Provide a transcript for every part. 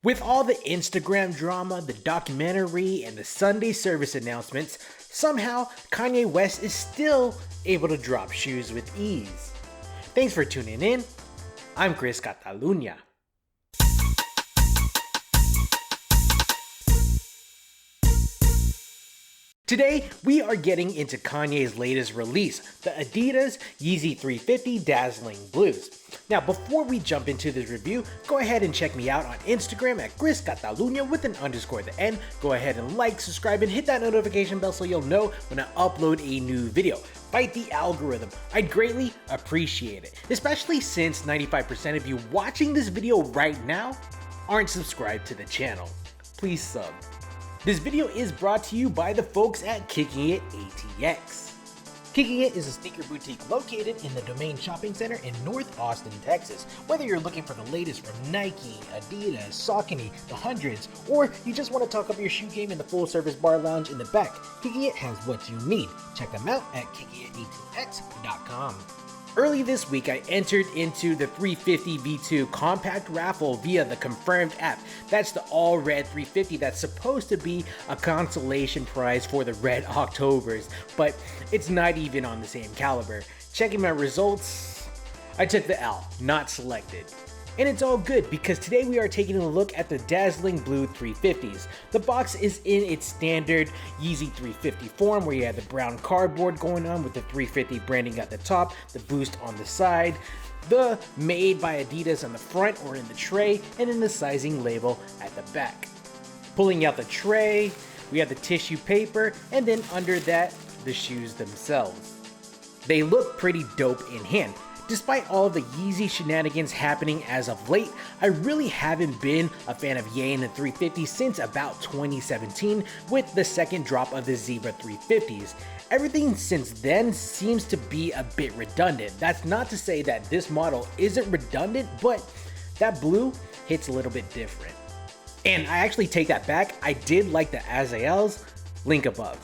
With all the Instagram drama, the documentary, and the Sunday service announcements, somehow Kanye West is still able to drop shoes with ease. Thanks for tuning in. I'm Chris Catalunya. Today, we are getting into Kanye's latest release, the Adidas Yeezy 350 Dazzling Blues. Now, before we jump into this review, go ahead and check me out on Instagram at Chris Catalunya with an underscore at the end. Go ahead and like, subscribe, and hit that notification bell so you'll know when I upload a new video. Fight the algorithm. I'd greatly appreciate it, especially since 95% of you watching this video right now aren't subscribed to the channel. Please sub. This video is brought to you by the folks at Kicking It ATX. Kicking It is a sneaker boutique located in the Domain Shopping Center in North Austin, Texas. Whether you're looking for the latest from Nike, Adidas, Saucony, the Hundreds, or you just want to talk up your shoe game in the full-service bar lounge in the back, Kicking It has what you need. Check them out at kickingitATX.com. Early this week, I entered into the 350 V2 compact raffle via the Confirmed app. That's the all-red 350 that's supposed to be a consolation prize for the Red Octobers, but it's not even on the same caliber. Checking my results, I took the L, not selected. And it's all good because today we are taking a look at the Dazzling Blue 350s. The box is in its standard Yeezy 350 form where you have the brown cardboard going on with the 350 branding at the top, the boost on the side, the made by Adidas on the front or in the tray, and then the sizing label at the back. Pulling out the tray, we have the tissue paper, and then under that, the shoes themselves. They look pretty dope in hand. Despite all of the Yeezy shenanigans happening as of late, I really haven't been a fan of Ye and the 350 since about 2017 with the second drop of the Zebra 350s. Everything since then seems to be a bit redundant. That's not to say that this model isn't redundant, but that blue hits a little bit different. And I actually take that back, I did like the Azraels, link above.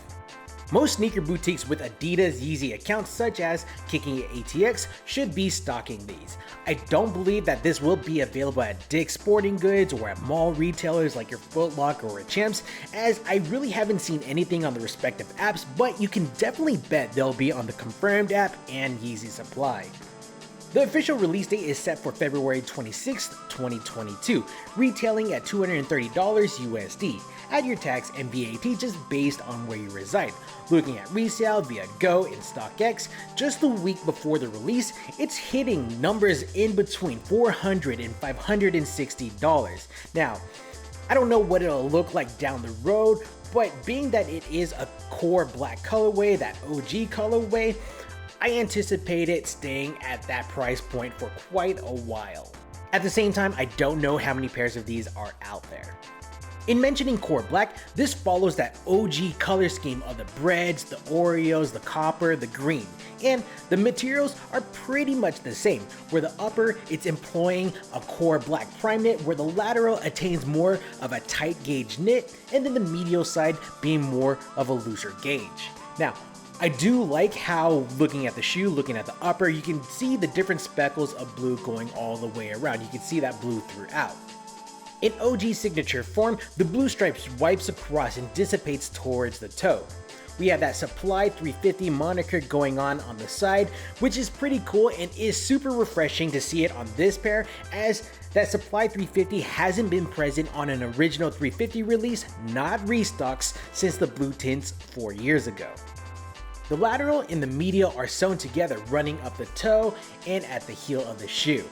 Most sneaker boutiques with Adidas Yeezy accounts such as Kicking It ATX should be stocking these. I don't believe that this will be available at Dick's Sporting Goods or at mall retailers like your Foot Locker or Champs, as I really haven't seen anything on the respective apps, but you can definitely bet they'll be on the Confirmed app and Yeezy Supply. The official release date is set for February 26, 2022, retailing at $230 USD. Add your tax and VAT just based on where you reside. Looking at resale via Go and StockX, just the week before the release, it's hitting numbers in between $400 and $560. Now, I don't know what it'll look like down the road, but being that it is a core black colorway, that OG colorway, I anticipate it staying at that price point for quite a while. At the same time, I don't know how many pairs of these are out there. In mentioning core black, this follows that OG color scheme of the breads, the Oreos, the copper, the green, and the materials are pretty much the same, where the upper it's employing a core black prime knit, where the lateral attains more of a tight gauge knit, and then the medial side being more of a looser gauge. Now, I do like how, looking at the shoe, looking at the upper, you can see the different speckles of blue going all the way around. You can see that blue throughout. In OG signature form, the blue stripe wipes across and dissipates towards the toe. We have that Supply 350 moniker going on the side, which is pretty cool and is super refreshing to see it on this pair, as that Supply 350 hasn't been present on an original 350 release, not restocks, since the blue tints 4 years ago. The lateral and the medial are sewn together running up the toe and at the heel of the shoe.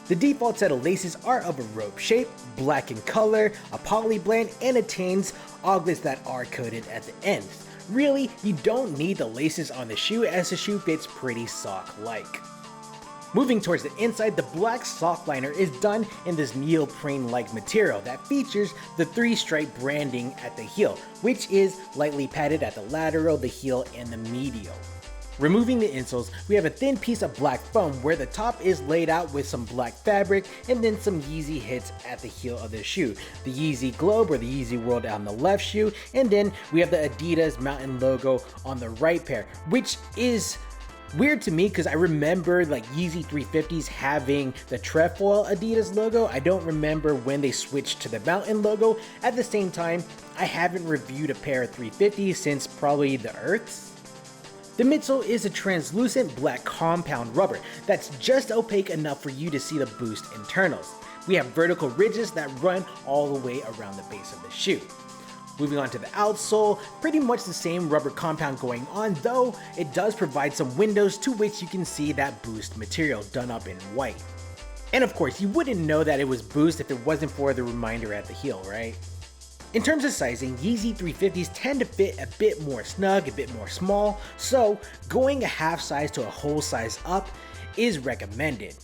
The default set of laces are of a rope shape, black in color, a poly blend, and attains oglets that are coated at the ends. Really, you don't need the laces on the shoe as the shoe fits pretty sock-like. Moving towards the inside, the black sock liner is done in this neoprene-like material that features the 3-stripe branding at the heel, which is lightly padded at the lateral, the heel, and the medial. Removing the insoles, we have a thin piece of black foam where the top is laid out with some black fabric and then some Yeezy hits at the heel of the shoe. The Yeezy Globe or the Yeezy World on the left shoe, and then we have the Adidas Mountain logo on the right pair, which is Weird to me because I remember like Yeezy 350s having the trefoil Adidas logo. I don't remember when they switched to the mountain logo. At the same time, I haven't reviewed a pair of 350s since probably the Earths. The midsole is a translucent black compound rubber that's just opaque enough for you to see the Boost internals. We have vertical ridges that run all the way around the base of the shoe. Moving on to the outsole, pretty much the same rubber compound going on, though it does provide some windows to which you can see that Boost material done up in white. And of course, you wouldn't know that it was Boost if it wasn't for the reminder at the heel, right? In terms of sizing, Yeezy 350s tend to fit a bit more snug, a bit more small, so going a half size to a whole size up is recommended.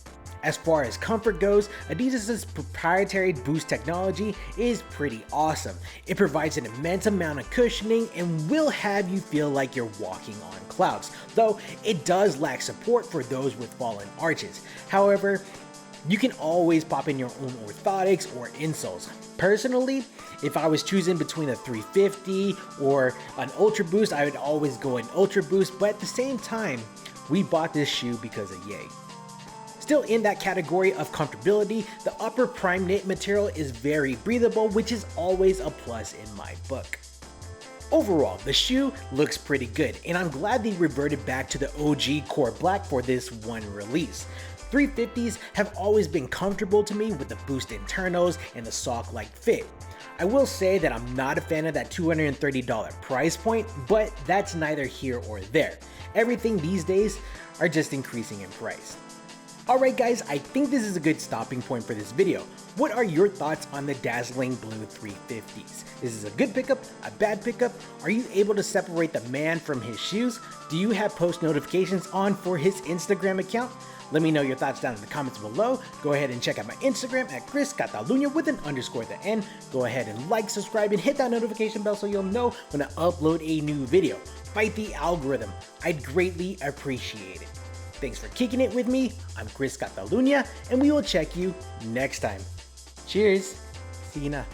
As far as comfort goes, Adidas' proprietary Boost technology is pretty awesome. It provides an immense amount of cushioning and will have you feel like you're walking on clouds, though it does lack support for those with fallen arches. However, you can always pop in your own orthotics or insoles. Personally, if I was choosing between a 350 or an Ultra Boost, I would always go an Ultra Boost, but at the same time, we bought this shoe because of Ye. Still in that category of comfortability, the upper prime knit material is very breathable, which is always a plus in my book. Overall, the shoe looks pretty good, and I'm glad they reverted back to the OG core black for this one release. 350s have always been comfortable to me with the Boost internals and the sock-like fit. I will say that I'm not a fan of that $230 price point, but that's neither here or there. Everything these days are just increasing in price. Alright guys, I think this is a good stopping point for this video. What are your thoughts on the Dazzling Blue 350s? Is this a good pickup, a bad pickup? Are you able to separate the man from his shoes? Do you have post notifications on for his Instagram account? Let me know your thoughts down in the comments below. Go ahead and check out my Instagram at @ChrisCatalunya with an underscore at the end. Go ahead and like, subscribe, and hit that notification bell so you'll know when I upload a new video. Fight the algorithm. I'd greatly appreciate it. Thanks for kicking it with me. I'm Chris Catalunya, and we will check you next time. Cheers. See you now.